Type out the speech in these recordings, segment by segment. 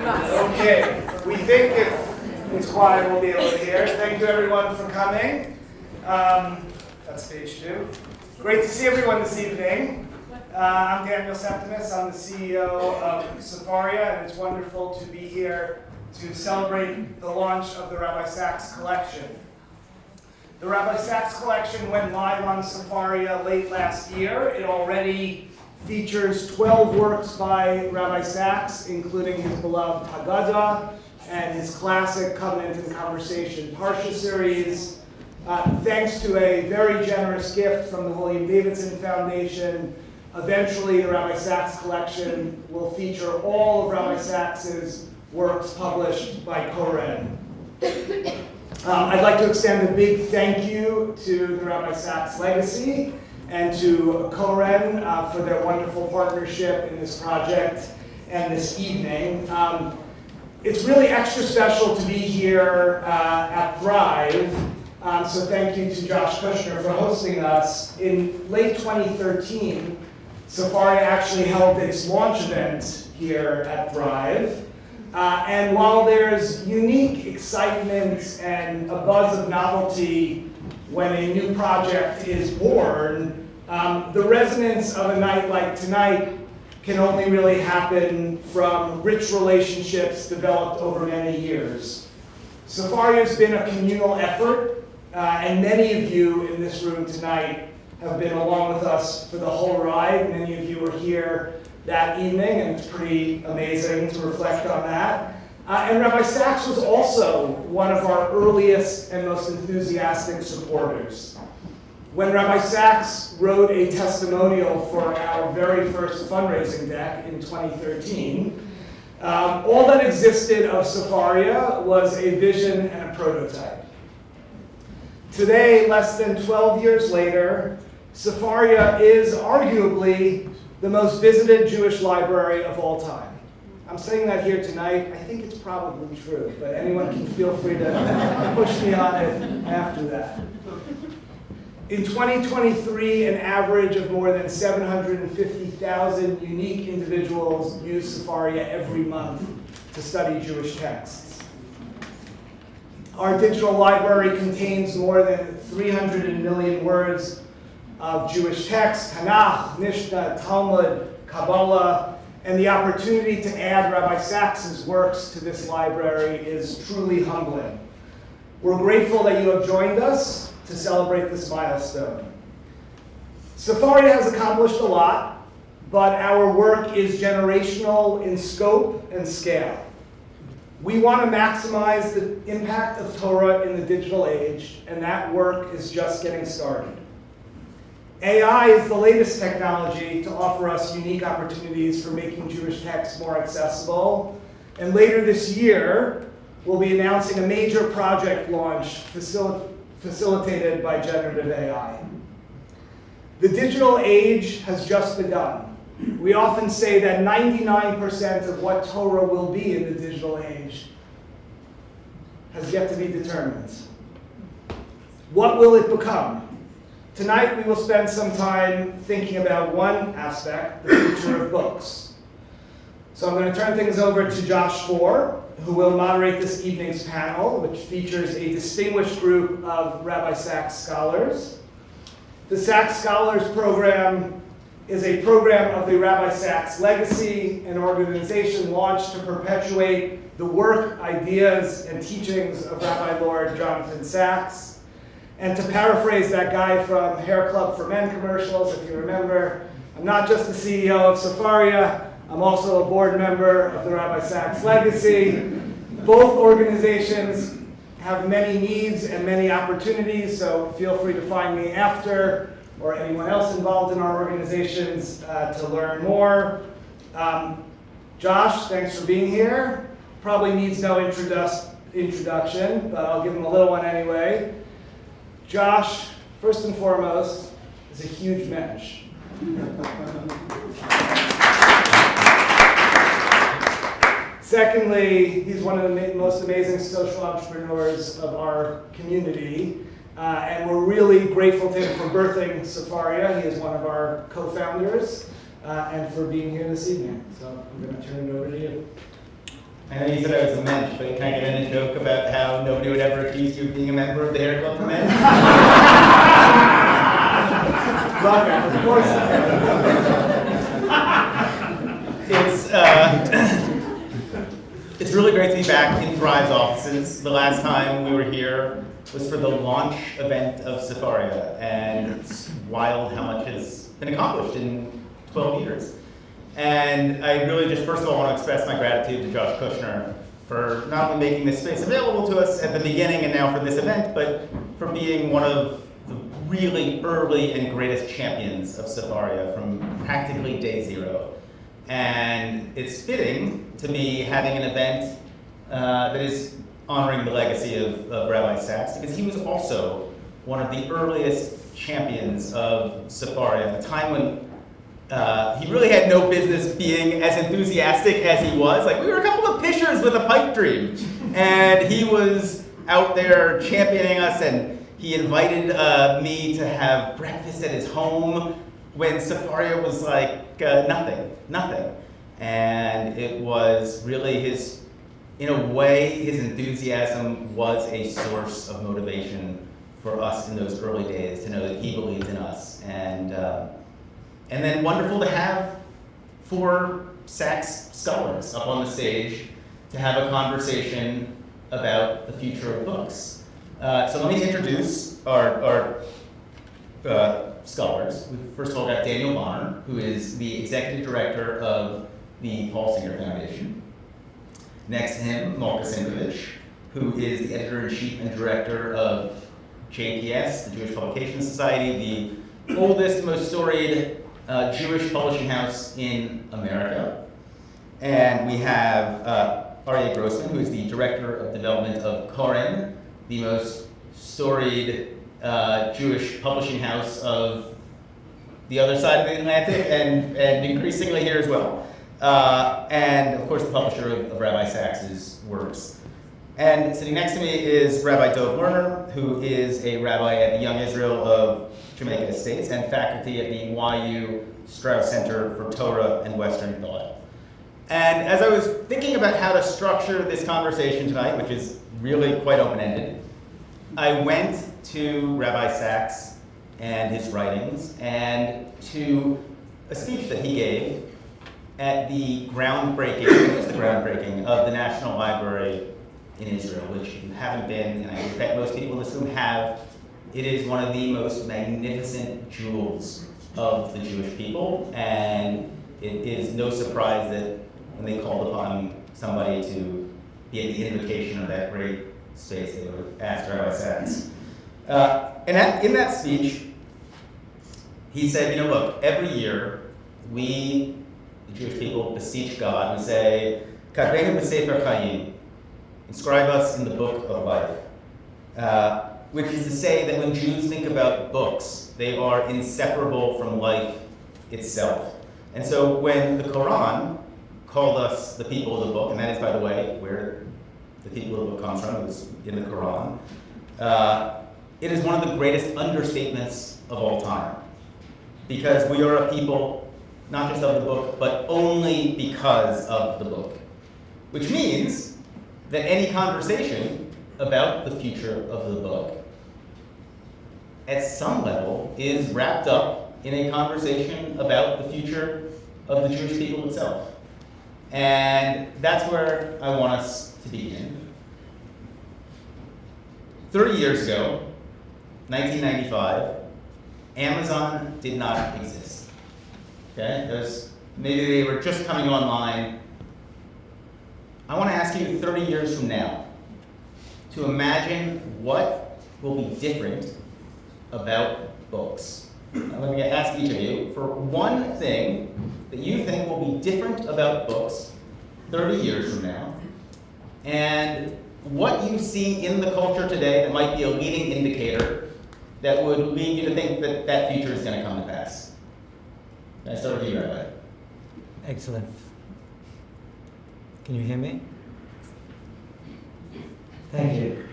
Okay, we think if it's quiet, we'll be able to hear. Thank you everyone for coming. That's page 2. Great to see everyone this evening. I'm Daniel Septimus. I'm the CEO of Sefaria, and it's wonderful to be here to celebrate the launch of the Rabbi Sacks collection. The Rabbi Sacks collection went live on Sefaria late last year. It already features 12 works by Rabbi Sacks, including his beloved Haggadah and his classic Covenant and Conversation Parsha series. Thanks to a very generous gift from the William Davidson Foundation, eventually the Rabbi Sacks collection will feature all of Rabbi Sacks's works published by Koren. I'd like to extend a big thank you to the Rabbi Sacks Legacy and to Koren for their wonderful partnership in this project and this evening. It's really extra special to be here at Thrive, so thank you to Josh Kushner for hosting us. In late 2013, Sefaria actually held its launch event here at Thrive. And while there's unique excitement and a buzz of novelty when a new project is born, the resonance of a night like tonight can only really happen from rich relationships developed over many years. Sefaria has been a communal effort, and many of you in this room tonight have been along with us for the whole ride. Many of you were here that evening, and it's pretty amazing to reflect on that. And Rabbi Sacks was also one of our earliest and most enthusiastic supporters. When Rabbi Sacks wrote a testimonial for our very first fundraising deck in 2013, all that existed of Sefaria was a vision and a prototype. Today, less than 12 years later, Sefaria is arguably the most visited Jewish library of all time. I'm saying that here tonight. I think it's probably true, but anyone can feel free to push me on it after that. In 2023, an average of more than 750,000 unique individuals use Sefaria every month to study Jewish texts. Our digital library contains more than 300 million words of Jewish text, Tanakh, Mishnah, Talmud, Kabbalah, and the opportunity to add Rabbi Sacks's works to this library is truly humbling. We're grateful that you have joined us to celebrate this milestone. Sefaria has accomplished a lot, but our work is generational in scope and scale. We want to maximize the impact of Torah in the digital age, and that work is just getting started. AI is the latest technology to offer us unique opportunities for making Jewish texts more accessible. And later this year, we'll be announcing a major project launch facilitated by generative AI. The digital age has just begun. We often say that 99% of what Torah will be in the digital age has yet to be determined. What will it become? Tonight we will spend some time thinking about one aspect, the future of books. So I'm going to turn things over to Josh Foer, who will moderate this evening's panel, which features a distinguished group of Rabbi Sacks scholars. The Sacks Scholars Program is a program of the Rabbi Sacks Legacy, an organization launched to perpetuate the work, ideas, and teachings of Rabbi Lord Jonathan Sacks. And to paraphrase that guy from Hair Club for Men commercials, if you remember, I'm not just the CEO of Sefaria, I'm also a board member of the Rabbi Sacks Legacy. Both organizations have many needs and many opportunities, so feel free to find me after, or anyone else involved in our organizations to learn more. Josh, thanks for being here. Probably needs no introduction, but I'll give him a little one anyway. Josh, first and foremost, is a huge mensch. Secondly, he's one of the most amazing social entrepreneurs of our community, and we're really grateful to him for birthing Sefaria. He is one of our co-founders, and for being here this evening. So I'm going to turn it over to you. I know you said I was a mensch, but can I get in a joke about how nobody would ever accuse you of being a member of the Hair Club for Men? Love it, of course. It's really great to be back in Thrive's offices. The last time we were here was for the launch event of Sefaria, and it's wild how much has been accomplished in 12 years. And I really just, first of all, want to express my gratitude to Josh Kushner for not only making this space available to us at the beginning and now for this event, but for being one of the really early and greatest champions of Sefaria from practically day zero. And it's fitting to be having an event that is honoring the legacy of Rabbi Sacks, because he was also one of the earliest champions of Sefaria at a time when he really had no business being as enthusiastic as he was. Like, we were a couple of pishers with a pipe dream, and he was out there championing us, and he invited me to have breakfast at his home when Sefaria was like nothing. And it was really his, in a way, his enthusiasm was a source of motivation for us in those early days to know that he believed in us. And then wonderful to have 4 Sacks scholars up on the stage to have a conversation about the future of books. So let me introduce our scholars. We've first of all got Daniel Bonner, who is the executive director of the Paul Singer Foundation. Next to him, Malka Z, who is the editor-in-chief and director of JPS, the Jewish Publication Society, the oldest, most storied Jewish publishing house in America. And we have Aryeh Grossman, who is the director of development of Koren, the most storied Jewish publishing house of the other side of the Atlantic, and increasingly here as well. And of course the publisher of Rabbi Sacks' works. And sitting next to me is Rabbi Dov Lerner, who is a rabbi at the Young Israel of Jamaica Estates and faculty at the YU Strauss Center for Torah and Western Thought. And as I was thinking about how to structure this conversation tonight, which is really quite open-ended, I went to Rabbi Sacks and his writings and to a speech that he gave at the groundbreaking of the National Library in Israel, which if you haven't been, and I bet most people in this room have, it is one of the most magnificent jewels of the Jewish people, and it is no surprise that when they called upon somebody to be at the invocation of that great space, they would have asked Rabbi Sacks. And in that speech, he said, you know, look, every year we, the Jewish people, beseech God. We say, Kadreinu b'Sefer Chaim, inscribe us in the book of life. Which is to say that when Jews think about books, they are inseparable from life itself. And so when the Quran called us the people of the book, and that is, by the way, where the people of the book comes from, it was in the Quran, it is one of the greatest understatements of all time. Because we are a people, not just of the book, but only because of the book. Which means that any conversation about the future of the book, at some level, is wrapped up in a conversation about the future of the Jewish people itself. And that's where I want us to begin. 30 years ago, 1995, Amazon did not exist. Okay? Maybe they were just coming online. I want to ask you 30 years from now to imagine what will be different about books. I'm going to ask each of you for one thing that you think will be different about books 30 years from now, and what you see in the culture today that might be a leading indicator that would lead you to think that that future is going to come to pass. Can I start with you, Rabbi? Excellent. Can you hear me? Thank you.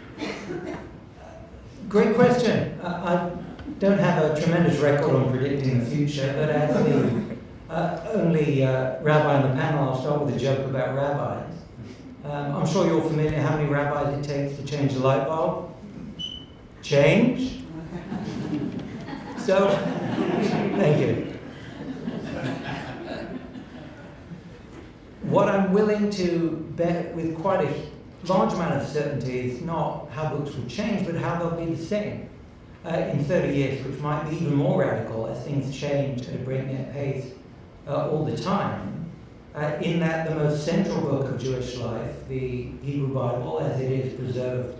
Great question. I don't have a tremendous record on predicting the future, but as the only rabbi on the panel, I'll start with a joke about rabbis. I'm sure you're familiar how many rabbis it takes to change a light bulb. Change. So, thank you. What I'm willing to bet with quite a large amount of certainty is not how books will change, but how they'll be the same in 30 years, which might be even more radical as things change at a breakneck pace all the time. In that the most central book of Jewish life, the Hebrew Bible, as it is preserved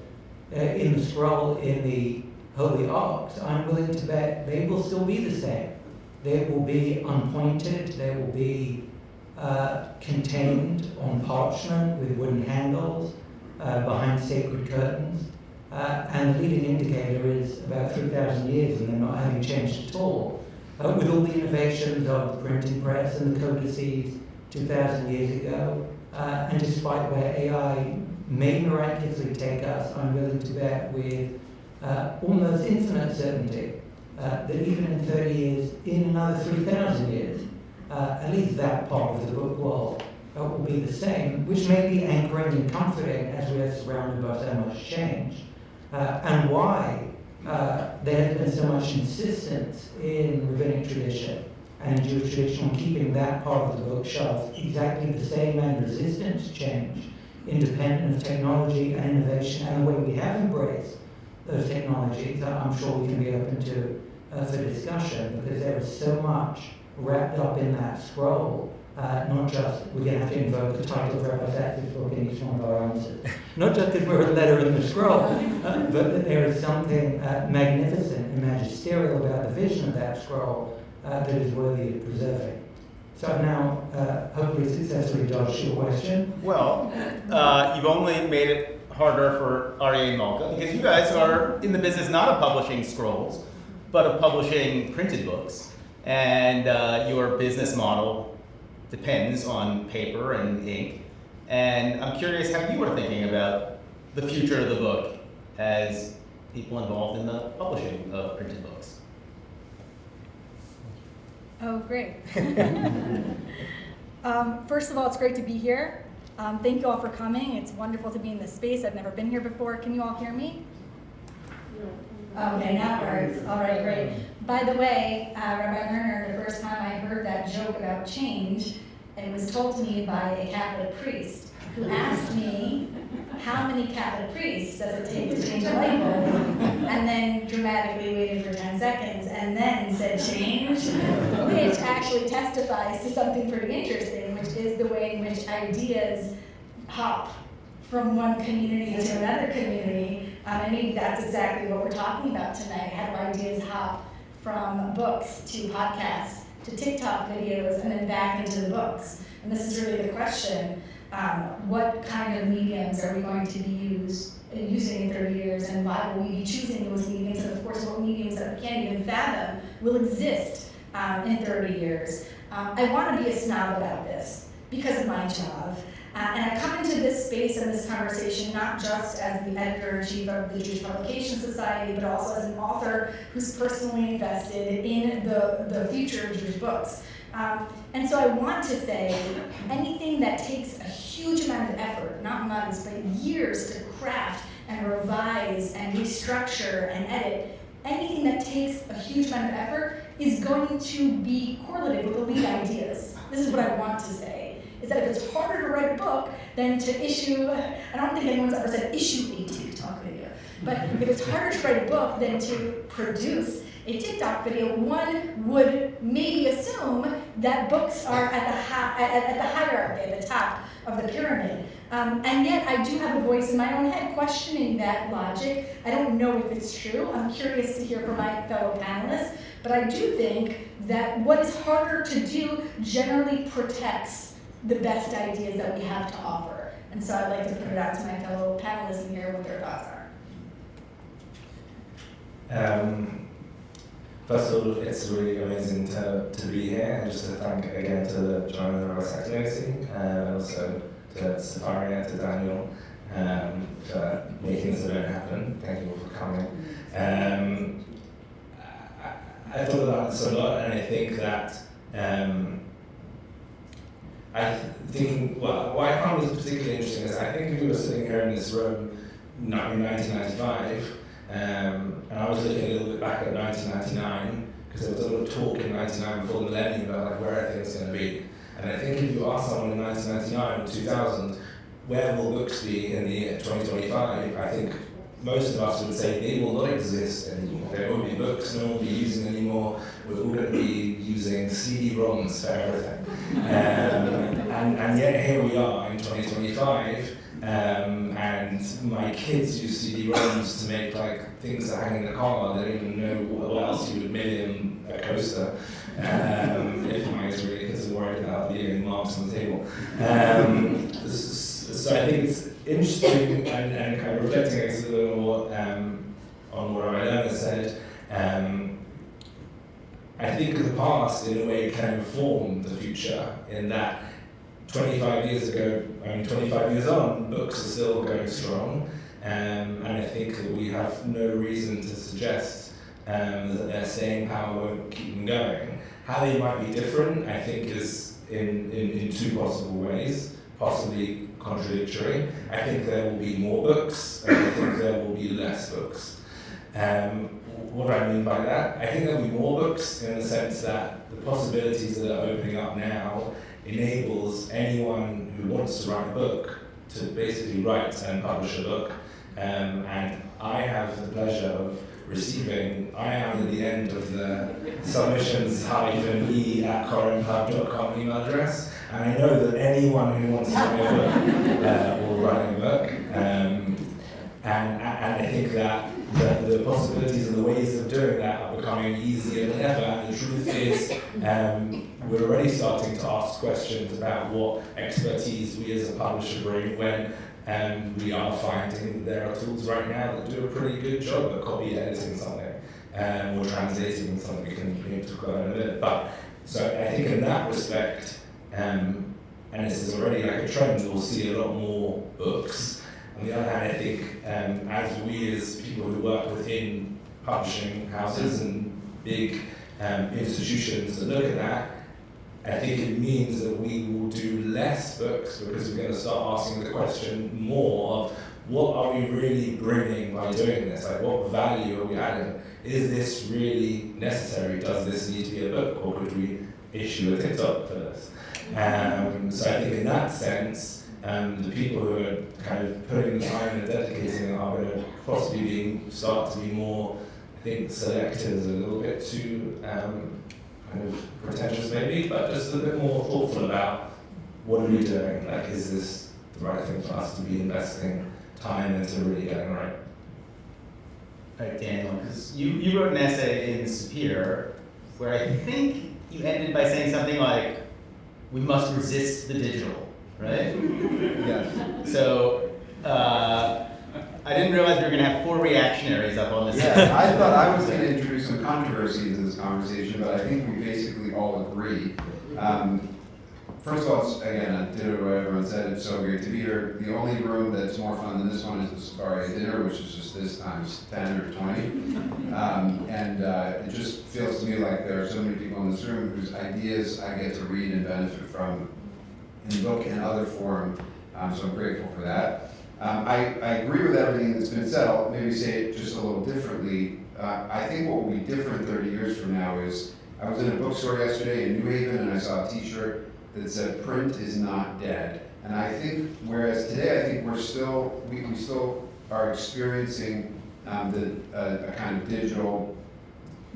in the scroll in the Holy Arks, I'm willing to bet they will still be the same. They will be unpointed, they will be contained on parchment with wooden handles behind sacred curtains. And the leading indicator is about 3,000 years and they're not having changed at all. With all the innovations of the printing press and the codices 2,000 years ago, and despite where AI may miraculously take us, I'm willing to bet with almost infinite certainty that even in 30 years, in another 3,000 years, at least that part of the book world will be the same, which may be anchoring and comforting as we are surrounded by so much change. And why there has been so much insistence in rabbinic tradition and in Jewish tradition on keeping that part of the bookshelf exactly the same and resistant to change, independent of technology and innovation, and the way we have embraced those technologies, I'm sure we can be open to for discussion, because there is so much wrapped up in that scroll. Not just, we're going to have to invoke the title of Rabbi Sacks' book in each one of our answers. Not just because we're a letter in the scroll, but that there is something magnificent and magisterial about the vision of that scroll that is worthy of preserving. So I've now hopefully successfully dodged your question. Well, you've only made it harder for Aryeh and Malka, because you guys are in the business not of publishing scrolls, but of publishing printed books. And your business model depends on paper and ink. And I'm curious how you are thinking about the future of the book as people involved in the publishing of printed books. Oh, great. First of all, it's great to be here. Thank you all for coming. It's wonderful to be in this space. I've never been here before. Can you all hear me? Okay, now it works. All right, great. By the way, Rabbi Lerner, the first time I heard that joke about change, and it was told to me by a Catholic priest who asked me, how many Catholic priests does it take to change a light bulb? And then dramatically waited for 10 seconds and then said change, which actually testifies to something pretty interesting, which is the way in which ideas hop from one community to another community. And maybe that's exactly what we're talking about tonight. How do ideas hop from books to podcasts to TikTok videos and then back into the books? And this is really the question. What kind of mediums are we going to be using in 30 years, and why will we be choosing those mediums? And of course, what mediums that we can't even fathom will exist in 30 years. I want to be a snob about this because of my job. And I come into this space and this conversation not just as the editor-in-chief of the Jewish Publication Society, but also as an author who's personally invested in the future of Jewish books. And so I want to say anything that takes a huge amount of effort, not months, but years to craft and revise and restructure and edit, anything that takes a huge amount of effort is going to be correlative with the lead ideas. This is what I want to say, is that if it's harder to write a book than to issue, I don't think anyone's ever said issue a TikTok video, but if it's harder to write a book than to produce a TikTok video, one would maybe assume that books are at the hierarchy, at the top of the pyramid. And yet I do have a voice in my own head questioning that logic. I don't know if it's true. I'm curious to hear from my fellow panelists, but I do think that what is harder to do generally protects the best ideas that we have to offer. And so I'd like to put it out to my fellow panelists and hear what their thoughts are. First of all, it's really amazing to be here, and just to thank again to join the Rabbi Sacks Legacy, and also to Sefaria, to Daniel, for making this event happen. Thank you all for coming. I thought about this a lot, and I think that what I found was particularly interesting is I think if we were sitting here in this room in 1995, and I was looking a little bit back at 1999, because there was a lot of talk in 1999 before the millennium about like where are things going to be. And I think if you ask someone in 1999 or 2000, where will books be in the year 2025, I think most of us would say they will not exist anymore. There won't be books, no one will be using anymore. We're all going to be using CD-ROMs for everything. And yet here we are in 2025, and my kids use CD-ROMs to make like things that hang in the car. They don't even know what else you would million a coaster. If my Israeli kids are worried about leaving marks on the table. So I think it's interesting and kind of reflecting a little more on what Rabbi Lerner said. I think the past, in a way, kind of formed the future in that 25 years ago, 25 years on, books are still going strong. And I think that we have no reason to suggest that their staying power won't keep them going. How they might be different, I think, is in two possible ways, possibly contradictory. I think there will be more books, and I think there will be less books. What do I mean by that? I think there will be more books in the sense that the possibilities that are opening up now enables anyone who wants to write a book to basically write and publish a book. And I have the pleasure of receiving, I am at the end of the submissions-e@korenpub.com email address, and I know that anyone who wants to write a book will write a book. And I think that the possibilities and the ways of doing that are becoming easier than ever. And the truth is, we're already starting to ask questions about what expertise we as a publisher bring when we are finding that there are tools right now that do a pretty good job at copy editing something or translating something. We can talk about it in a minute. But so I think in that respect, and this is already like a trend, we'll see a lot more books. On the other hand, I think as we as people who work within publishing houses and big institutions that look at that, I think it means that we will do less books because we're going to start asking the question more of what are we really bringing by doing this? Like what value are we adding? Is this really necessary? Does this need to be a book, or could we issue a TikTok for this? So I think in that sense, the people who are kind of putting the time and dedicating it are going to possibly start to be more, I think selective is a little bit too kind of pretentious maybe, but just a bit more thoughtful about what are we doing? Like, is this the right thing for us to be investing time into really getting right? All right, Daniel, because you wrote an essay in Superior where I think you ended by saying something like, we must resist the digital, right? Yes. So, I didn't realize we were going to have 4 reactionaries up on this. Yeah, I thought I was going to introduce some controversy into this conversation, but I think we basically all agree. First of all, again, I did it what everyone said, it's so great to be here. The only room that's more fun than this one is the Sefaria dinner, which is just this times 10 or 20. It just feels to me like there are so many people in this room whose ideas I get to read and benefit from in book and other form, so I'm grateful for that. I agree with everything that's been said. I'll maybe say it just a little differently. I think what will be different 30 years from now is, I was in a bookstore yesterday in New Haven and I saw a t-shirt that said, print is not dead. And I think, whereas today I think we still are experiencing a kind of digital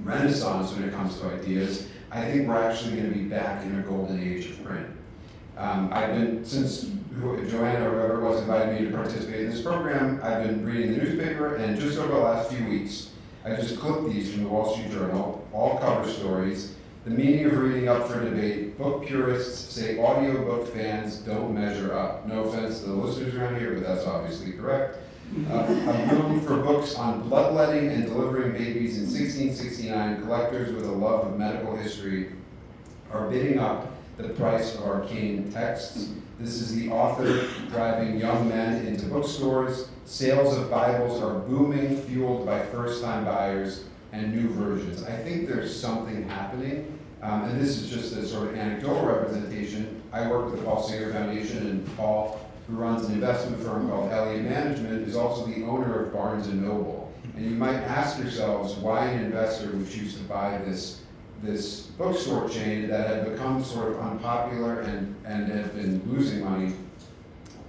renaissance when it comes to ideas, I think we're actually going to be back in a golden age of print. I've been, since Joanna or whoever was invited me to participate in this program, I've been reading the newspaper, and just over the last few weeks, I just clipped these from the Wall Street Journal, all cover stories. The meaning of reading up for debate. Book purists say audiobook fans don't measure up. No offense to the listeners around here, but that's obviously correct. A boom for books on bloodletting and delivering babies in 1669. Collectors with a love of medical history are bidding up the price of arcane texts. This is the author driving young men into bookstores. Sales of Bibles are booming, fueled by first-time buyers and new versions. I think there's something happening, And this is just a sort of anecdotal representation. I work with the Paul Singer Foundation, and Paul, who runs an investment firm called Aryeh Management, is also the owner of Barnes & Noble. And you might ask yourselves why an investor would choose to buy this bookstore chain that had become sort of unpopular and had been losing money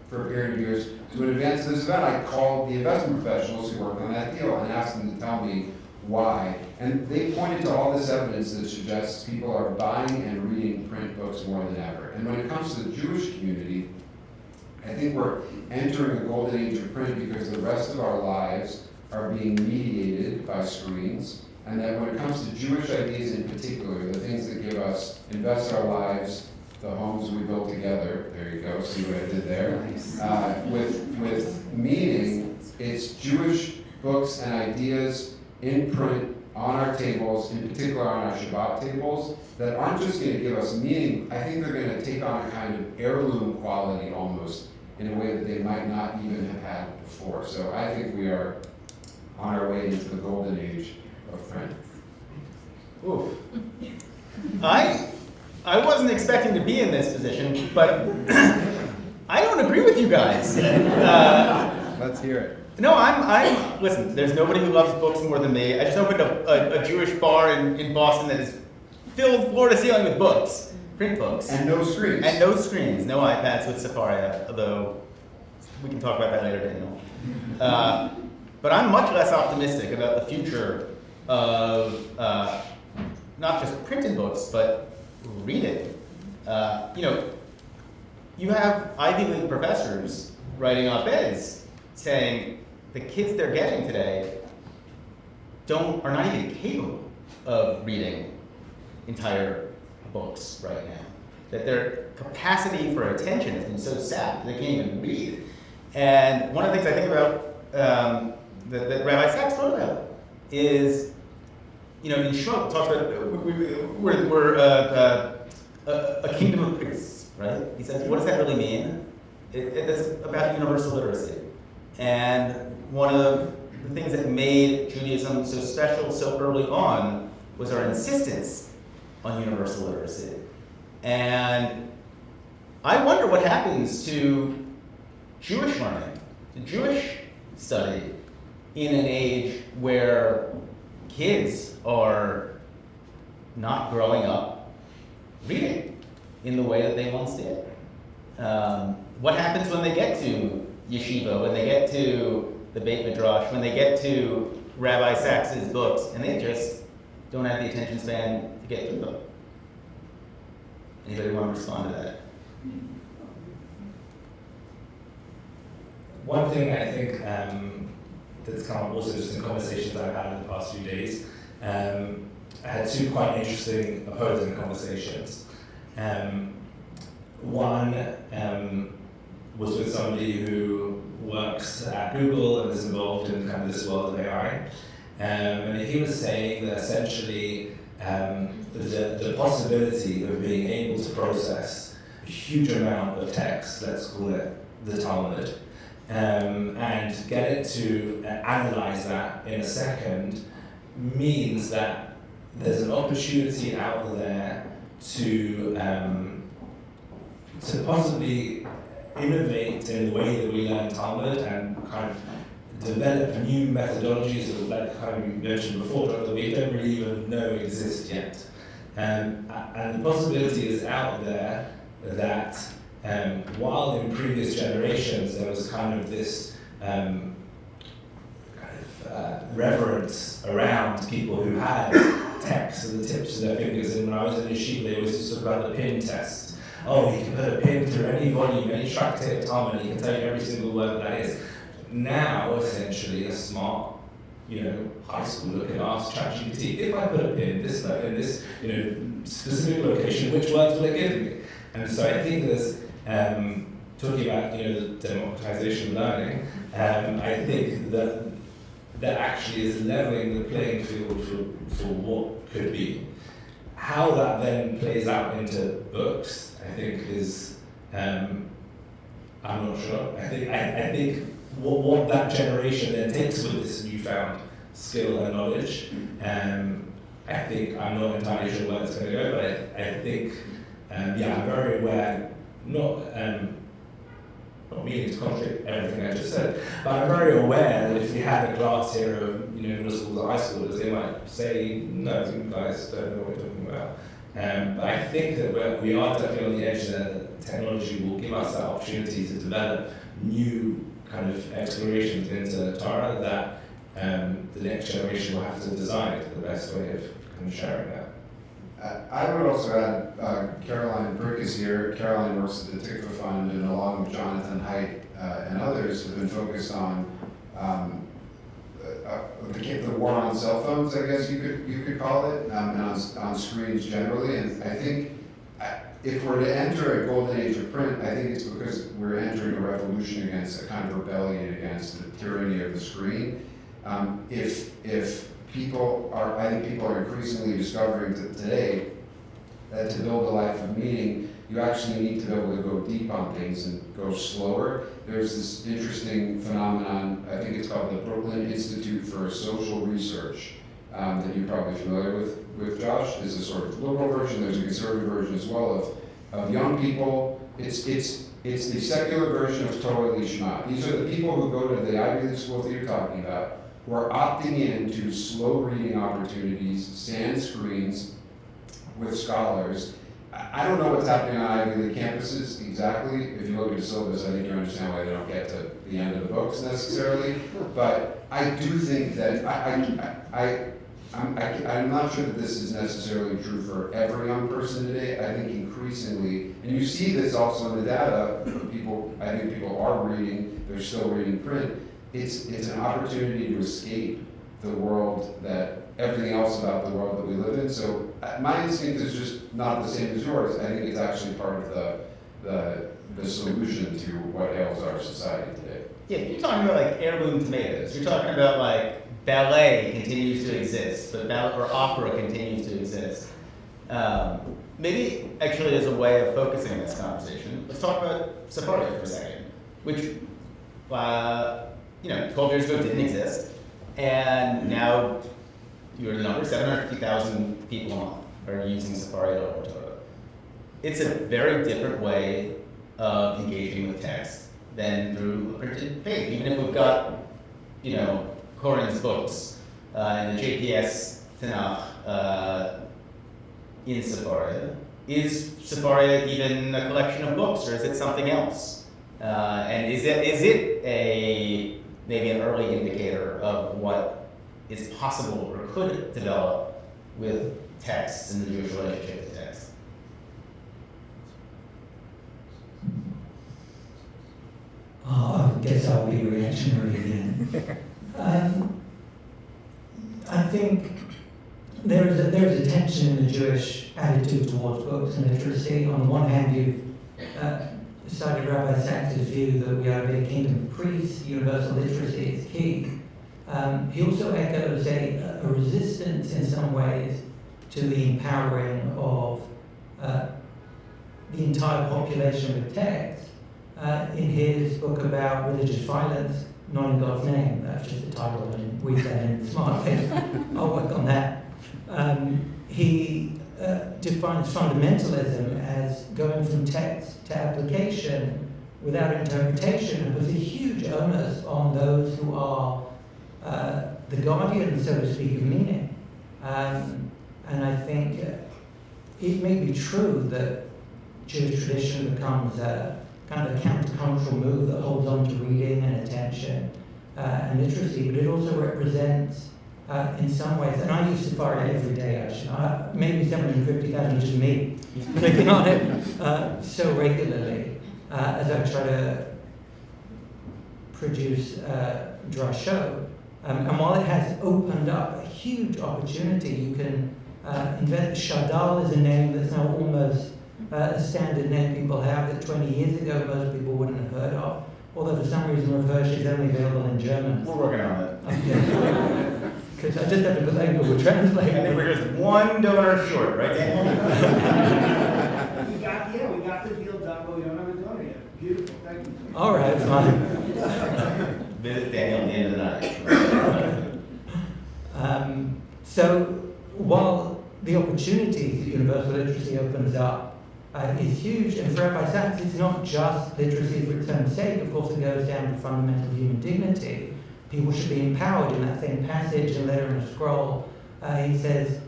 for a period of years. So in advance of this event, I called the investment professionals who worked on that deal and asked them to tell me why. And they pointed to all this evidence that suggests people are buying and reading print books more than ever. And when it comes to the Jewish community, I think we're entering a golden age of print because the rest of our lives are being mediated by screens. And that when it comes to Jewish ideas in particular, the things that give us, invest our lives, the homes we build together, there you go, see what I did there, with meaning, it's Jewish books and ideas in print on our tables, in particular on our Shabbat tables, that aren't just going to give us meaning. I think they're going to take on a kind of heirloom quality almost, in a way that they might not even have had before. So I think we are on our way into the golden age of print. Oof. I wasn't expecting to be in this position, but I don't agree with you guys. Let's hear it. No, listen, there's nobody who loves books more than me. I just opened a Jewish bar in Boston that is filled floor to ceiling with books, print books. And no screens. And no screens, no iPads with Sefaria, although we can talk about that later, Daniel. But I'm much less optimistic about the future of not just printed books, but reading. You have Ivy League professors writing op-eds saying the kids they're getting today are not even capable of reading entire books right now. That their capacity for attention has been so sapped they can't even read. And one of the things I think about that Rabbi Sacks wrote about is, in short, talks about we're a kingdom of priests, right? He says, what does that really mean? It's about universal literacy. And one of the things that made Judaism so special so early on was our insistence on universal literacy. And I wonder what happens to Jewish learning, to Jewish study, in an age where kids are not growing up reading in the way that they once did. What happens when they get to Yeshiva, when they get to the Beit Midrash, when they get to Rabbi Sacks's books, and they just don't have the attention span to get through them? Anybody want to respond to that? One thing I think that's come up also just in conversations I've had in the past few days, I had two quite interesting opposing conversations. One was with somebody who works at Google and is involved in kind of this world of AI. And he was saying that essentially the possibility of being able to process a huge amount of text, let's call it the Talmud, and get it to analyze that in a second means that there's an opportunity out there to possibly innovate in the way that we learn Talmud and kind of develop new methodologies that, like kind of you mentioned before, that we don't really even know exist yet. And the possibility is out there that while in previous generations there was kind of this reverence around people who had text at the tips of their fingers, and when I was in Yeshiva they always used to talk about the pin test. Oh, you can put a pin through any volume, any tractate of Talmud, and you can tell you every single word that is. Now, essentially, a smart, high school looking ask ChatGPT, if I put a pin in this, specific location, which words will it give me? And so I think there's, talking about, the democratization of learning, I think that actually is leveling the playing field for what could be. How that then plays out into books, I think is, I'm not sure. I think what that generation then takes with this newfound skill and knowledge, I I think I'm not entirely sure where it's going to go, but I think, I'm very aware, not meaning to contradict everything I just said, but I'm very aware that if we had a class here of middle schools or high schoolers, they might say, no, you guys don't know what you're talking about. But I think that we are definitely on the edge that technology will give us that opportunity to develop new kind of explorations into Torah that the next generation will have to decide the best way of kind of sharing that. I would also add, Caroline Brick is here. Caroline works at the Tikva Fund, and along with Jonathan Haidt and others, have been focused on the war on cell phones, I guess you could call it, and on screens generally. And I think if we're to enter a golden age of print, I think it's because we're entering a revolution against a kind of rebellion against the tyranny of the screen. I think people are increasingly discovering today that to build a life of meaning, you actually need to be able to go deep on things and go slower. There's this interesting phenomenon, I think it's called the Brooklyn Institute for Social Research, that you're probably familiar with Josh. There's a sort of liberal version, there's a conservative version as well of young people. It's the secular version of Torah Lishma. These are the people who go to the Ivy League schools that you're talking about, who are opting into slow reading opportunities, sans screens, with scholars. I don't know what's happening on Ivy League campuses exactly. If you look at the syllabus, I think you understand why they don't get to the end of the books necessarily. But I do think that I'm not sure that this is necessarily true for every young person today. I think increasingly, and you see this also in the data, I think people are reading, they're still reading print. It's an opportunity to escape the world everything else about the world that we live in. So my instinct is just not the same as yours. I think it's actually part of the solution to what ails our society today. Yeah, you're talking about like heirloom tomatoes. You're talking about like ballet continues to exist, but opera continues to exist. Maybe actually as a way of focusing this conversation, let's talk about Sefaria for a second, which 12 years ago didn't exist, and now you're the number 750,000 people a month are using Sefaria to learn Torah. It's a very different way of engaging with text than through a printed page. Even if we've got, Koren's books and the JPS Tanakh in Sefaria, is Sefaria even a collection of books, or is it something else? And is it maybe an early indicator of what is possible or could develop with text and the Jewish relationship to text? I guess I'll be reactionary again. I think there is a tension in the Jewish attitude towards books and literacy. On the one hand, you've cited Rabbi Sacks' view that we are to be a kingdom of priests, universal literacy is key. He also echoes a resistance in some ways to the empowering of the entire population with text. In his book about religious violence, Not in God's Name, that's just the title, and we said in smart things. I'll work on that. He defines fundamentalism as going from text to application without interpretation, and puts a huge onus on those who are the guardians, so to speak, of meaning. And I think it may be true that Jewish tradition becomes kind of a countercultural move that holds on to reading and attention and literacy, but it also represents, in some ways, and I use Sefaria every day actually, maybe 750,000, just me, clicking on it so regularly as I try to produce Dry Show. And while it has opened up a huge opportunity, you can invent. Shadal is a name that's now almost a standard name people have that 20 years ago most people wouldn't have heard of. Although for some reason Rav Hirsch is only available in German. We're working on it. Because I just have to put that in Google Translate. I think we're just one donor short, right, Daniel? We got the deal done, but we don't have a donor yet. Beautiful, thank you. All right, fine. Visit Daniel at the end of the night. So while the opportunities that universal literacy opens up is huge. And for Rabbi Sacks, it's not just literacy for its own sake. Of course, it goes down to fundamental human dignity. People should be empowered. In that same passage in Letter and a Scroll, he says,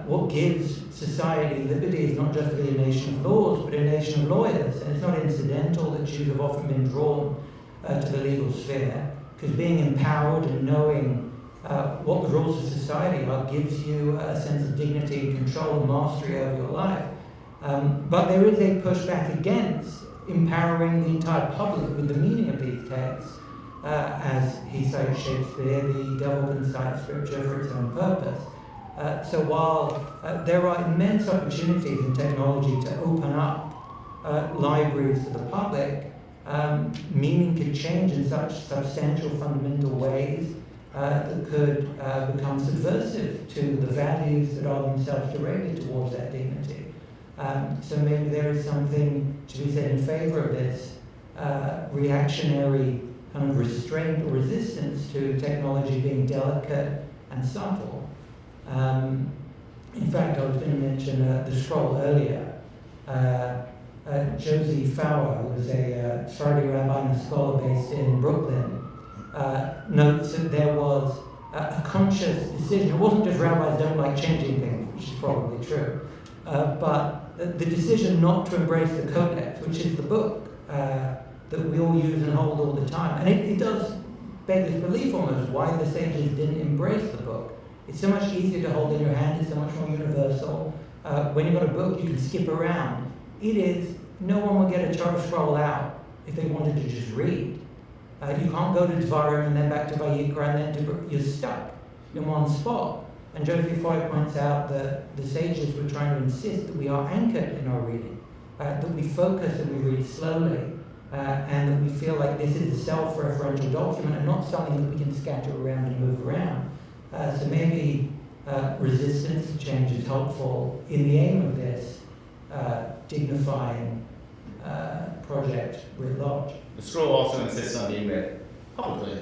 what gives society liberty is not just to be a nation of laws, but a nation of lawyers. And it's not incidental that Jews have often been drawn to the legal sphere, because being empowered and knowing what the rules of society are gives you a sense of dignity and control and mastery over your life. But there is a pushback against empowering the entire public with the meaning of these texts. As he cites Shakespeare, the devil can cite scripture for its own purpose. So while there are immense opportunities in technology to open up libraries to the public, meaning can change in such substantial, fundamental ways that could become subversive to the values that are themselves directed towards that dignity. So maybe there is something to be said in favor of this reactionary kind of restraint or resistance to technology being delicate and subtle. In fact, I was going to mention the scroll earlier. Josie Foer, who was a Sephardi rabbi and a scholar based in Brooklyn, notes that there was a conscious decision. It wasn't just rabbis don't like changing things, which is probably true, but the decision not to embrace the Codex, which is the book that we all use and hold all the time. And it does beg this belief almost why the sages didn't embrace the book. It's so much easier to hold in your hand, it's so much more universal. When you've got a book, you can skip around. No one will get a Torah scroll out if they wanted to just read. You can't go to Dvarim and then back to Vayikra and then you're stuck in one spot. And Josie Foer points out that the sages were trying to insist that we are anchored in our reading, that we focus and we read slowly, and that we feel like this is a self-referential document and not something that we can scatter around and move around. So maybe resistance to change is helpful in the aim of this dignifying project writ large. The scroll also insists on being read publicly.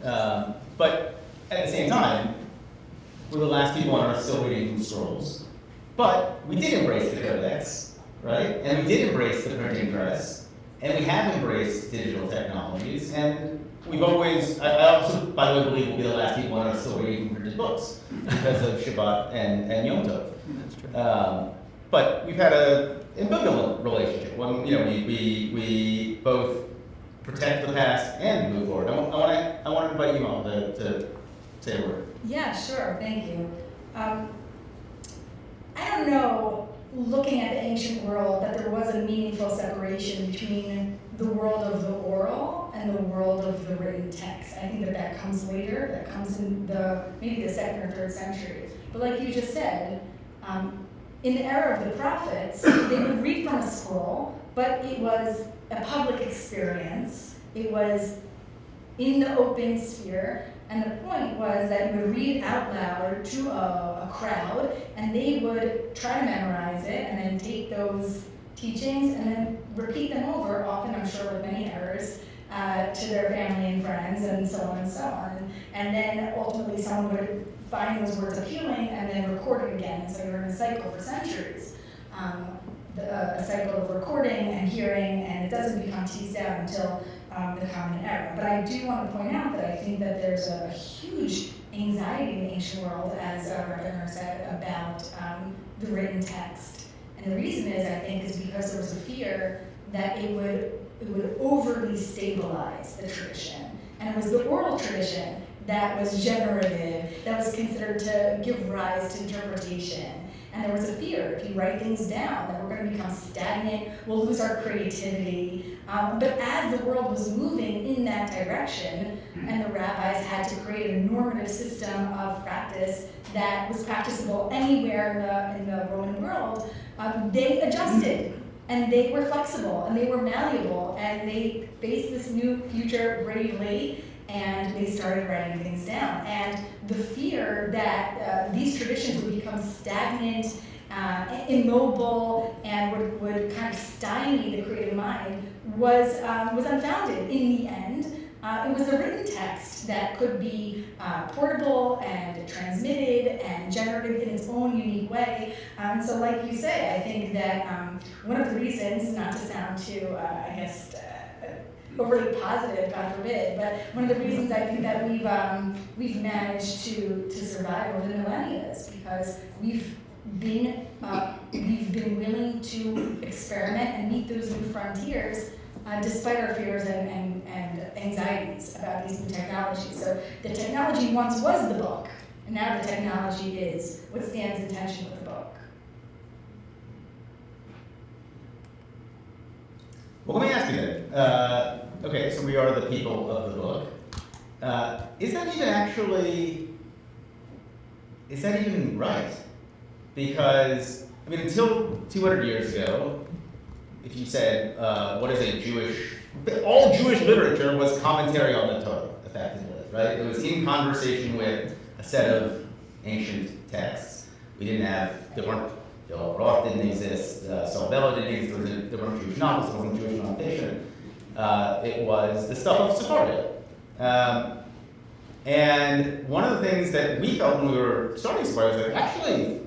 But at the same time, we're the last people on earth still reading from scrolls. But we did embrace the Codex, right? And we did embrace the printing press. And we have embraced digital technologies. And we've always, I also, by the way, believe we'll be the last people on earth still reading from printed books because of Shabbat and Yom Tov. That's true. But we've had an ambivalent relationship. When we both protect the past and move forward. I want to invite you, Malka, to say a word. Yeah, sure. Thank you. I don't know, looking at the ancient world, that there was a meaningful separation between the world of the oral and the world of the written text. I think that comes later. That comes in maybe the 2nd or 3rd century. But like you just said, in the era of the prophets, they would read from a scroll, but it was a public experience. It was in the open sphere. And the point was that you would read out loud to a crowd, and they would try to memorize it, and then take those teachings and then repeat them over, often, I'm sure, with many errors, to their family and friends, and so on and so on. And then ultimately someone would find those words appealing and then record it again. So you're in a cycle for centuries. A cycle of recording and hearing, and it doesn't become teased out until the Common Era. But I do want to point out that I think that there's a huge anxiety in the ancient world, as Rabbi Lerner said, about the written text. And the reason is, I think, is because there was a fear that it would overly stabilize the tradition. And it was the oral tradition that was generative, that was considered to give rise to interpretation. And there was a fear, if you write things down, that we're going to become stagnant, we'll lose our creativity. But as the world was moving in that direction, and the rabbis had to create a normative system of practice that was practicable anywhere in the Roman world, they adjusted, and they were flexible, and they were malleable, and they faced this new future bravely, and they started writing things down. And the fear that these traditions would become stagnant, immobile, and would kind of stymie the creative mind was unfounded in the end. it was a written text that could be portable and transmitted and generated in its own unique way. So like you say, I think that one of the reasons, not to sound too, overly positive, God forbid, but one of the reasons I think that we've managed to survive over the millennia is because we've been willing to experiment and meet those new frontiers despite our fears and anxieties about these new technologies. So the technology once was the book, and now the technology is what stands in tension with the book. Well, let me ask you then. Okay, so we are the people of the book. Is that even right? Because, I mean, until 200 years ago, if you said, what is a Jewish, all Jewish literature was commentary on the Torah, effectively, right? It was in conversation with a set of ancient texts. Philip Roth didn't exist, Saul Bellow didn't exist, there weren't Jewish novels, there wasn't Jewish nonfiction. It was the stuff of Sefaria. And one of the things that we felt when we were starting Sefaria was that actually,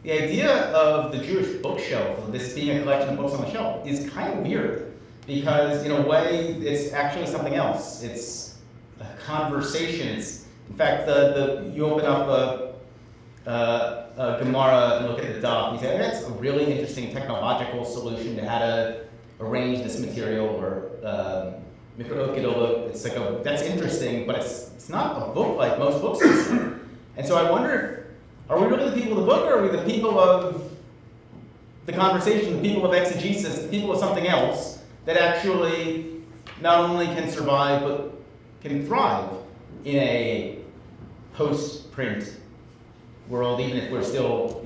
the idea of the Jewish bookshelf, of this being a collection of books on the shelf, is kind of weird. Because in a way, it's actually something else. It's a conversation. It's, in fact, you open up a Gemara and look at the Dov, and you say, that's a really interesting technological solution to how to arrange this material, or it's like that's interesting, but it's not a book like most books are. And so I wonder if, are we really the people of the book, or are we the people of the conversation, the people of exegesis, the people of something else that actually not only can survive, but can thrive in a post-print world, even if we're still,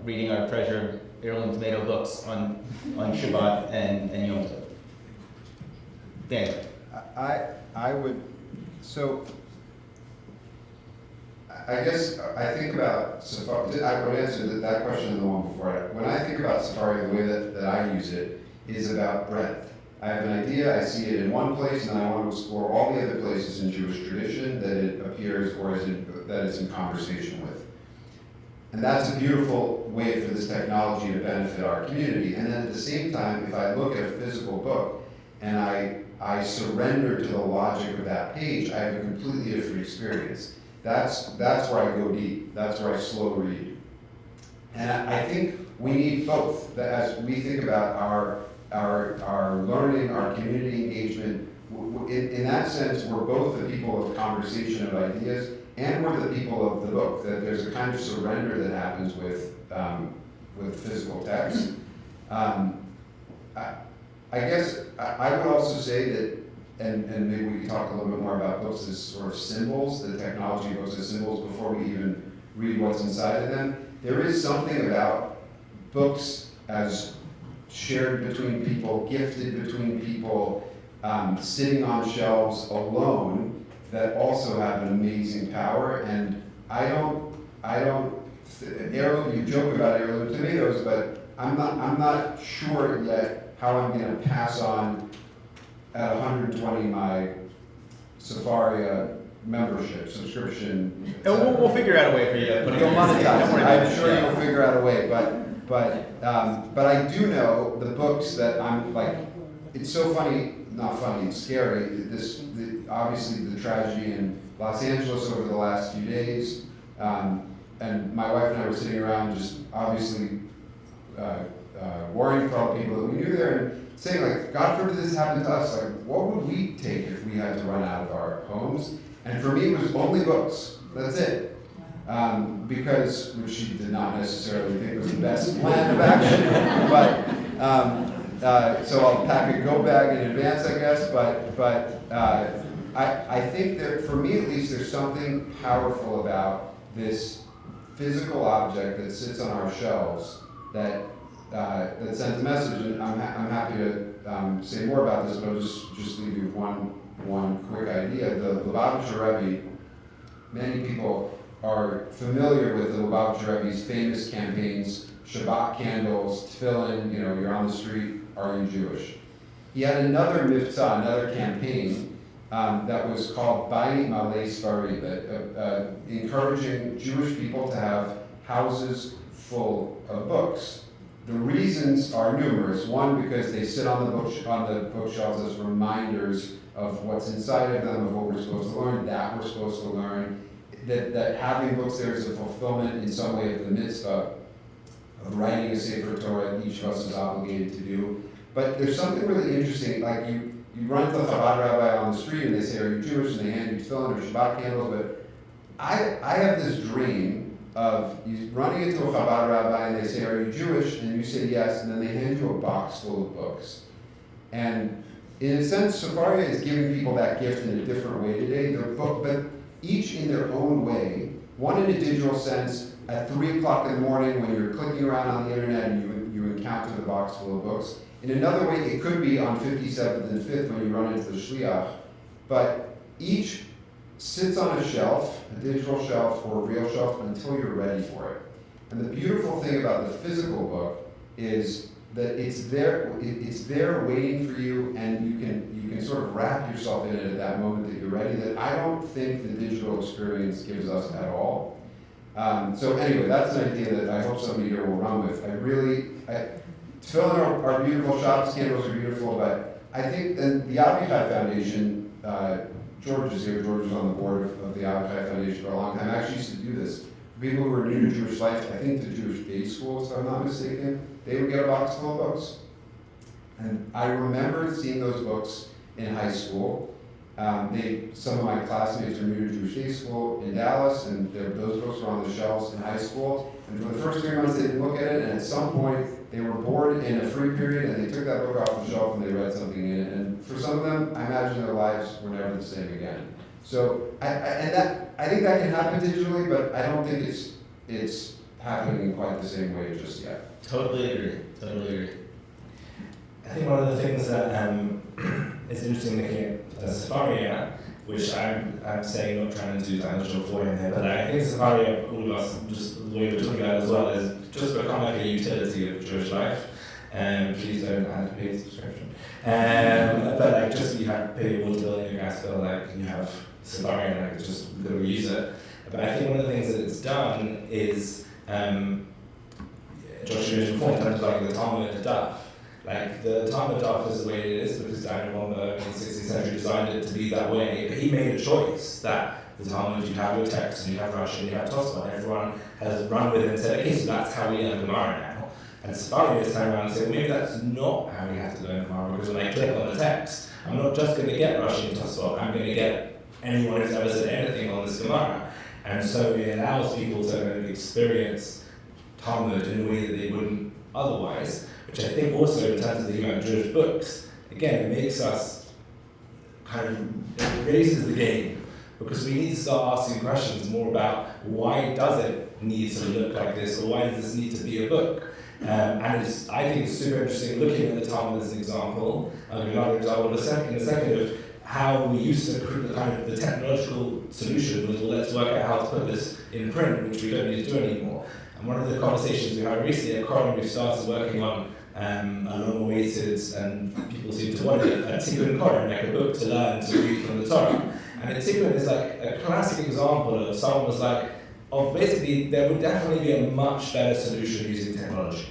reading our treasured heirloom tomato books on Shabbat and Yom Tov? Daniel. I would, so I guess I think about Sefaria. I would answer that question and the one before it. When I think about Sefaria, the way that I use it is about breadth. I have an idea, I see it in one place, and I want to explore all the other places in Jewish tradition that it appears or that it's in conversation with. And that's a beautiful way for this technology to benefit our community. And then at the same time, if I look at a physical book and I surrender to the logic of that page, I have a completely different experience. That's where I go deep. That's where I slow read. And I think we need both. As we think about our learning, our community engagement, in that sense, we're both the people of conversation of ideas, and we're the people of the book. That there's a kind of surrender that happens with physical text. I guess I would also say that, and maybe we can talk a little bit more about books as sort of symbols, the technology of books as symbols, before we even read what's inside of them. There is something about books as shared between people, gifted between people, sitting on shelves alone, that also have an amazing power. And heirloom, you joke about heirloom tomatoes, but I'm not sure yet how I'm going to pass on at 120 my Sefaria membership, subscription. We'll figure out a way for you to put it You'll monetize. I'm sure Yeah. you'll figure out a way, but I do know the books that I'm like. It's so funny, not funny, it's scary. Obviously the tragedy in Los Angeles over the last few days, and my wife and I were sitting around just obviously worrying for all the people that we knew there, and saying, like, God forbid this happened to us, like, what would we take if we had to run out of our homes? And for me, it was only books. That's it. Because, which she did not necessarily think was the best plan of action, but so I'll pack a go bag in advance, I guess. But I think that for me, at least, there's something powerful about this physical object that sits on our shelves that sends a message. And I'm happy to say more about this, but I'll just leave you with one quick idea. The Lubavitcher Rebbe, many people are familiar with the Lubavitcher Rebbe's famous campaigns, Shabbat candles, tefillin, you're on the street, are you Jewish? He had another mitzvah, another campaign, that was called Bayit Malei Sfarim, encouraging Jewish people to have houses full of books. The reasons are numerous. One, because they sit on the bookshelves as reminders of what's inside of them, of what we're supposed to learn, that we're supposed to learn. That having books there is a fulfillment in some way of the mitzvah of writing a Sefer Torah each of us is obligated to do. But there's something really interesting, like you run to the Chabad rabbi on the street and they say, are you Jewish? And they hand you tefillin or Shabbat candles. But I have this dream of you running into a Chabad rabbi and they say, are you Jewish? And you say yes, and then they hand you a box full of books. And in a sense, Sefaria is giving people that gift in a different way today. They're but each in their own way. One in a digital sense, at 3 o'clock in the morning when you're clicking around on the internet and you encounter the box full of books. In another way, it could be on 57th and 5th when you run into the Shliach. But each sits on a shelf, a digital shelf or a real shelf, until you're ready for it. And the beautiful thing about the physical book is that it's there waiting for you, and you can sort of wrap yourself in it at that moment that you're ready, that I don't think the digital experience gives us at all. So anyway, that's an idea that I hope somebody here will run with. Tefillin are beautiful, Shabbos candles are beautiful, but I think that the Aryeh Foundation, George is here, George is on the board of the Aryeh Foundation for a long time, actually used to do this. For people who are new to Jewish life, I think the Jewish day schools, if I'm not mistaken, they would get a box full of books. And I remember seeing those books in high school. Some of my classmates were new to Jewish day school in Dallas, and those books were on the shelves in high school. And for the first 3 months, they didn't look at it, and at some point, they were bored in a free period, and they took that book off the shelf and they read something in it. And for some of them, I imagine their lives were never the same again. So, I think that can happen digitally, but I don't think it's happening in quite the same way just yet. Totally agree. I think one of the things that is interesting looking at Sefaria, which I'm saying, not trying to do dimensional flooring here, but I think Sefaria, all of us, just the way we're talking about it as well, is just become like a utility of Jewish life. Please don't add a paid subscription. But like just you have pay your water bill and your gas bill, like you have Sefaria, and like just go use it. But I think one of the things that it's done is Joshua mentioned before in terms of like the Talmud and the Daf. Like the Talmud Daf is the way it is because Daniel Womber in the 16th century designed it to be that way. But he made a choice that the Talmud, you have your text and you have Rashi and you have Tosfot. Everyone has run with it and said, okay, so that's how we learn Gemara now. And Sefaria has turned around and said, well, maybe that's not how we have to learn Gemara, because when I click on the text, I'm not just going to get Rashi and Tosfot, I'm going to get anyone who's ever said anything on this Gemara. And so it allows people to experience Talmud in a way that they wouldn't otherwise, which I think also in terms of the amount of Jewish books, again, it makes us it raises the game, because we need to start asking questions more about why does it need to look like this, or why does this need to be a book? And I think it's super interesting looking at the Talmud as an example. I'll give another example in a second of how we used to the technological solution was, well, let's work out how to put this in print, which we don't need to do anymore. And one of the conversations we had recently at Koren, we've started working on a long-awaited, and people seem to want it, a Tikkun Koren, like a book to learn to read from the Torah. And a Tikkun is like a classic example of someone was like, basically there would definitely be a much better solution using technology.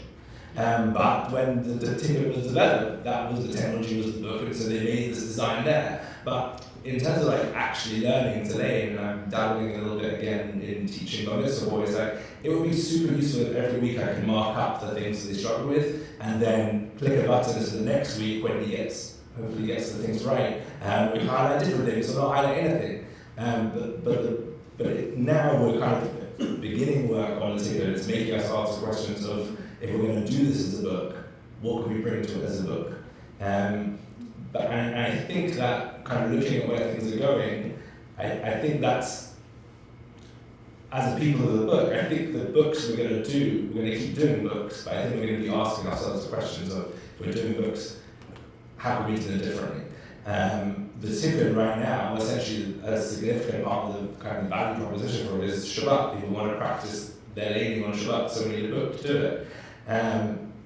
But when the Tikkun was developed, that was the technology, was the book, and so they made this design there. But in terms of like actually learning today, and I'm dabbling a little bit again in teaching on this for boys, like it would be super useful if every week I can mark up the things that they struggle with, and then click a button to the next week when he hopefully gets the things right. We highlight different things, or not highlight anything. But now we're beginning work on a Tikkun. It's making us answer questions of, if we're going to do this as a book, what can we bring to it as a book? But I think that looking at where things are going, I think that's, as a people of the book, I think the books we're going to keep doing books, but I think we're going to be asking ourselves the questions of, if we're doing books, how can we do it differently? The Tikkun right now, essentially a significant part of the value proposition for it is Shabbat. People want to practice their leaning on Shabbat, so we need a book to do it.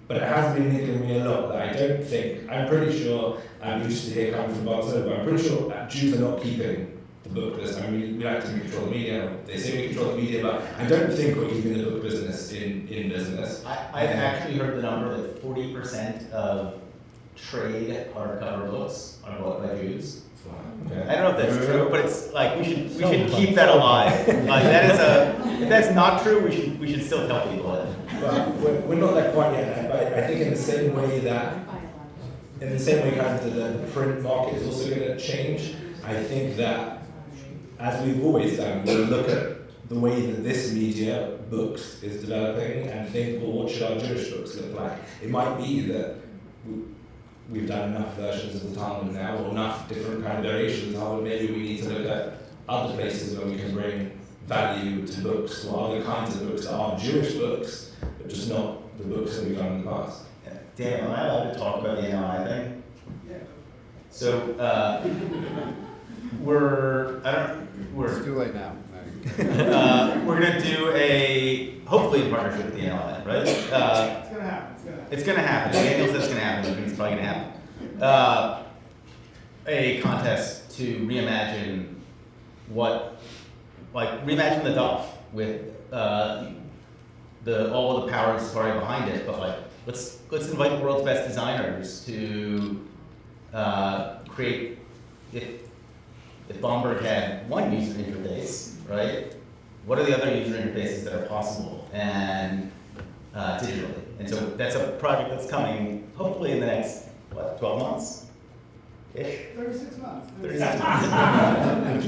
but it has been niggling me a lot that I don't think, I'm pretty sure, I'm used to hear coming from Barcelona, but I'm pretty sure that Jews are not keeping the book business. I mean, we like to control the media, they say we control the media, but I don't think we're keeping the book business in business. I've actually heard the number that 40% of trade hardcover books are bought by Jews. Okay. I don't know if that's true, but it's like we should keep that alive. Like if that's not true, we should still tell people it. But we're not there quite yet. But I think in the same way kind of the print market is also going to change. I think that as we've always done, we'll look at the way that this media, books, is developing and think, well, what should our Jewish books look like? It might be that we've done enough versions of the Talmud now, or enough different kind of variations of the Talmud. Maybe we need to look at other places where we can bring value to books, or other kinds of books that aren't Jewish books, but just not the books that we've done in the past. Dan, am I allowed to talk about the NLI thing? Yeah. So It's too late now. we're gonna do hopefully in partnership with the NLI, right? It's gonna happen. It's gonna happen. Daniel says it's gonna happen, which means it's probably gonna happen. A contest to reimagine reimagine the Dov with all of the power and Sefaria behind it, but let's invite the world's best designers to create. If Bomberg had one user interface, right? What are the other user interfaces that are possible and digitally? And so that's a project that's coming hopefully in the next 12 months? Ish? 36 months. 36 months.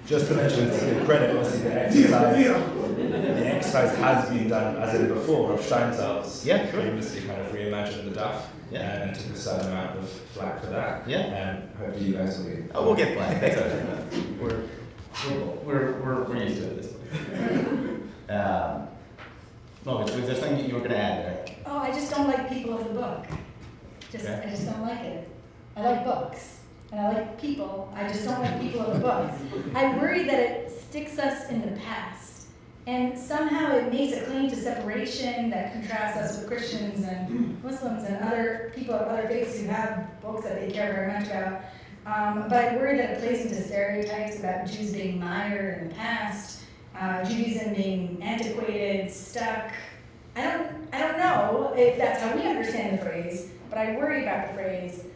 Just to mention, to give credit, obviously the exercise has been done, as in before, of Steinsaltz famously kind of reimagined the Duff, and took a certain amount of flack for that. And hopefully you guys will be. Oh, we'll get flack. That's okay. We're used to it at this point. Was there something you were going to add there? Oh, I just don't like people of the book. I just don't like it. I like books, and I like people. I just don't like people of the books. I worry that it sticks us in the past, and somehow it makes a claim to separation that contrasts us with Christians and Muslims and other people of other faiths who have books that they care very much about. But I worry that it plays into stereotypes about Jews being mired in the past, Judaism being antiquated, stuck. I don't know if that's how we understand the phrase, but I worry about the phrase.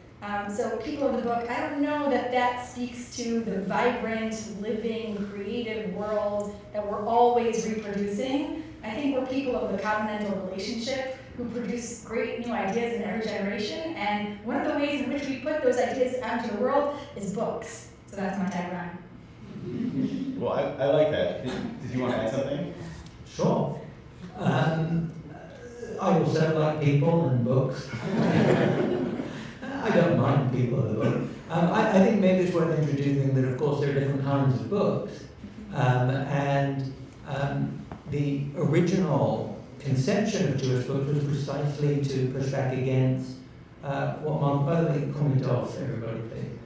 So people of the book, I don't know that speaks to the vibrant, living, creative world that we're always reproducing. I think we're people of the covenantal relationship who produce great new ideas in every generation, and one of the ways in which we put those ideas out into the world is books. So that's my tagline. Well, I like that. Did you want to add something? Sure. I also like people and books. I don't mind people of the book. I think maybe it's worth introducing that, of course, there are different kinds of books. The original conception of Jewish books was precisely to push back against what Malka, by the way, comment off, everybody, please,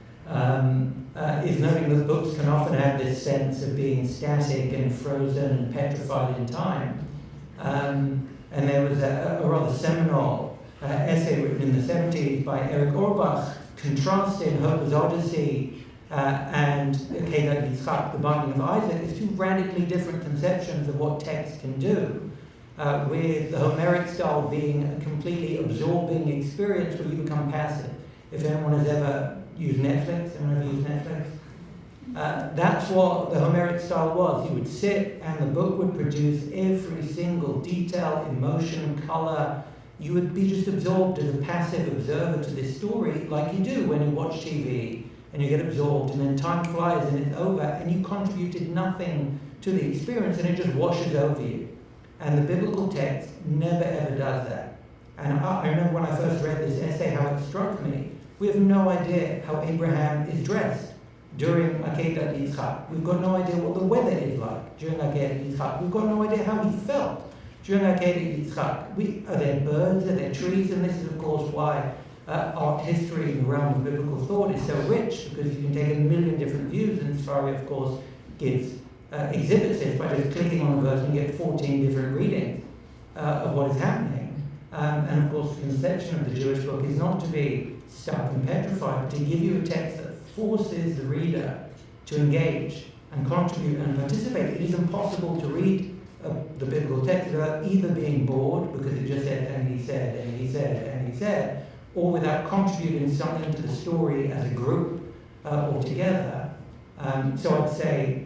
is noting that books can often have this sense of being static and frozen and petrified in time. And there was a rather seminal essay written in the 70s by Aryeh Grossman contrasting Homer's Odyssey and Akedah Yitzchak, the Binding of Isaac, as two radically different conceptions of what text can do, with the Homeric style being a completely absorbing experience where you become passive. If anyone has ever used Netflix, that's what the Homeric style was. You would sit and the book would produce every single detail, emotion, color. You would be just absorbed as a passive observer to this story, like you do when you watch TV and you get absorbed, and then time flies and it's over, and you contributed nothing to the experience, and it just washes over you. And the biblical text never ever does that. And I remember when I first read this essay, how it struck me. We have no idea how Abraham is dressed during Akedah Yitzchak. We've got no idea what the weather is like during Akedah Yitzchak. We've got no idea how he felt during Akedah Yitzchak. Are there birds? Are there trees? And this is, of course, why art history in the realm of biblical thought is so rich, because you can take a million different views, and Sefaria, of course, exhibits this by just clicking on a verse and you get 14 different readings of what is happening. And of course, the conception of the Jewish book is not to be stuck and petrified, but to give you a text that forces the reader to engage and contribute and participate. It is impossible to read the biblical text without either being bored, because it just said, and he said, and he said, and he said, or without contributing something to the story as a group or together. So I'd say,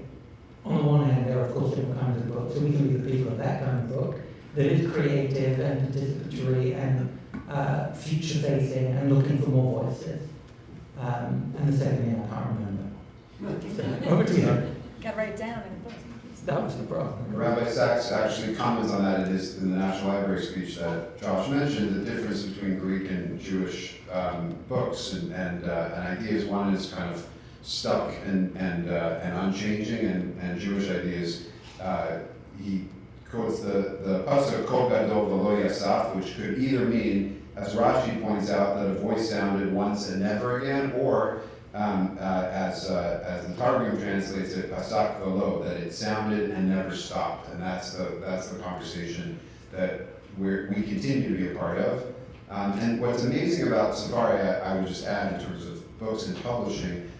on the one hand, there are of course different kinds of books, so we can be the people of that kind of book that is creative and participatory and future-facing and looking for more voices. And the second thing I can't remember. So, over to you. Got to write it down in a book. That was the problem. Rabbi Sacks actually comments on that in the National Library speech that Josh mentioned, the difference between Greek and Jewish books and ideas. One is kind of stuck and unchanging, and Jewish ideas. He quotes the pasuk Kol Gadol V'lo Yasaf, which could either mean, as Rashi points out, that a voice sounded once and never again, or as the Targum translates it, pasak v'lo, that it sounded and never stopped, and that's the conversation that we continue to be a part of. And what's amazing about Sefaria, I would just add in terms of books and publishing,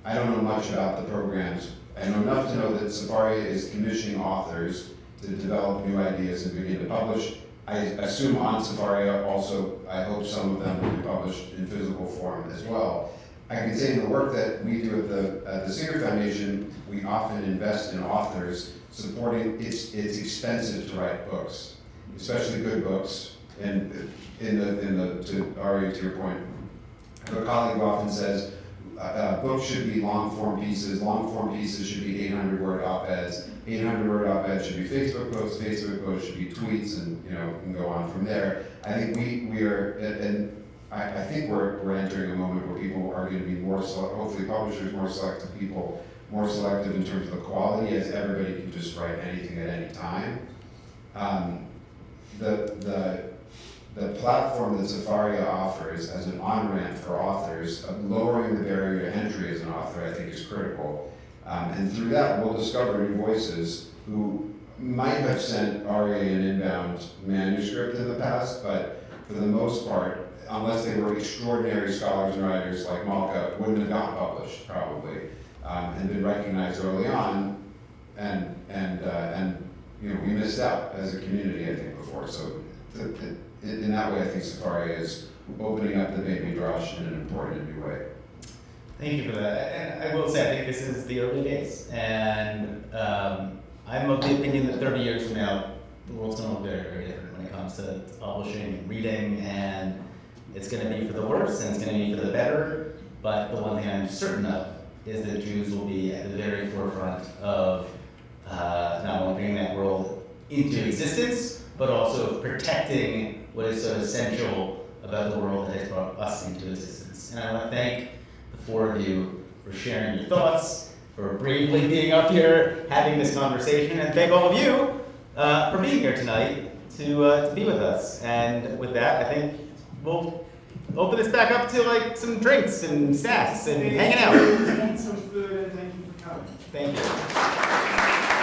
I don't know much about the programs. I know enough to know that Sefaria is commissioning authors to develop new ideas and begin to publish. I assume on Sefaria also, I hope some of them will be published in physical form as well. I can say in the work that we do at the Singer Foundation, we often invest in authors, supporting. It's expensive to write books, especially good books. And to Aryeh, to your point, a colleague often says books should be long-form pieces. Long-form pieces should be 800-word op-eds. 800-word op-eds should be Facebook posts. Facebook posts should be tweets, and can go on from there. I think we are, and I think we're entering a moment where people are going to be more, hopefully publishers more selective, people more selective in terms of the quality, as everybody can just write anything at any time. The platform that Sefaria offers as an on-ramp for authors, of lowering the barrier to entry as an author, I think is critical. And through that, we'll discover new voices who might have sent Aryeh an inbound manuscript in the past, but for the most part, unless they were extraordinary scholars and writers like Malka, wouldn't have gotten published probably, and been recognized early on, and we missed out as a community, I think, before. So in that way, I think Sefaria is opening up the baby drush in an important new way. Thank you for that. And I will say, I think this is the early days, and I'm of the opinion that 30 years from now, the world's going to look very, very different when it comes to publishing and reading, and it's going to be for the worse and it's going to be for the better. But the one thing I'm certain of is that Jews will be at the very forefront of not only bringing that world into existence, but also protecting what is so essential about the world that has brought us into existence. And I want to thank the four of you for sharing your thoughts, for bravely being up here, having this conversation, and thank all of you for being here tonight to be with us. And with that, I think we'll open this back up to like some drinks and snacks and hanging out. Some food, and thank you for coming. Thank you.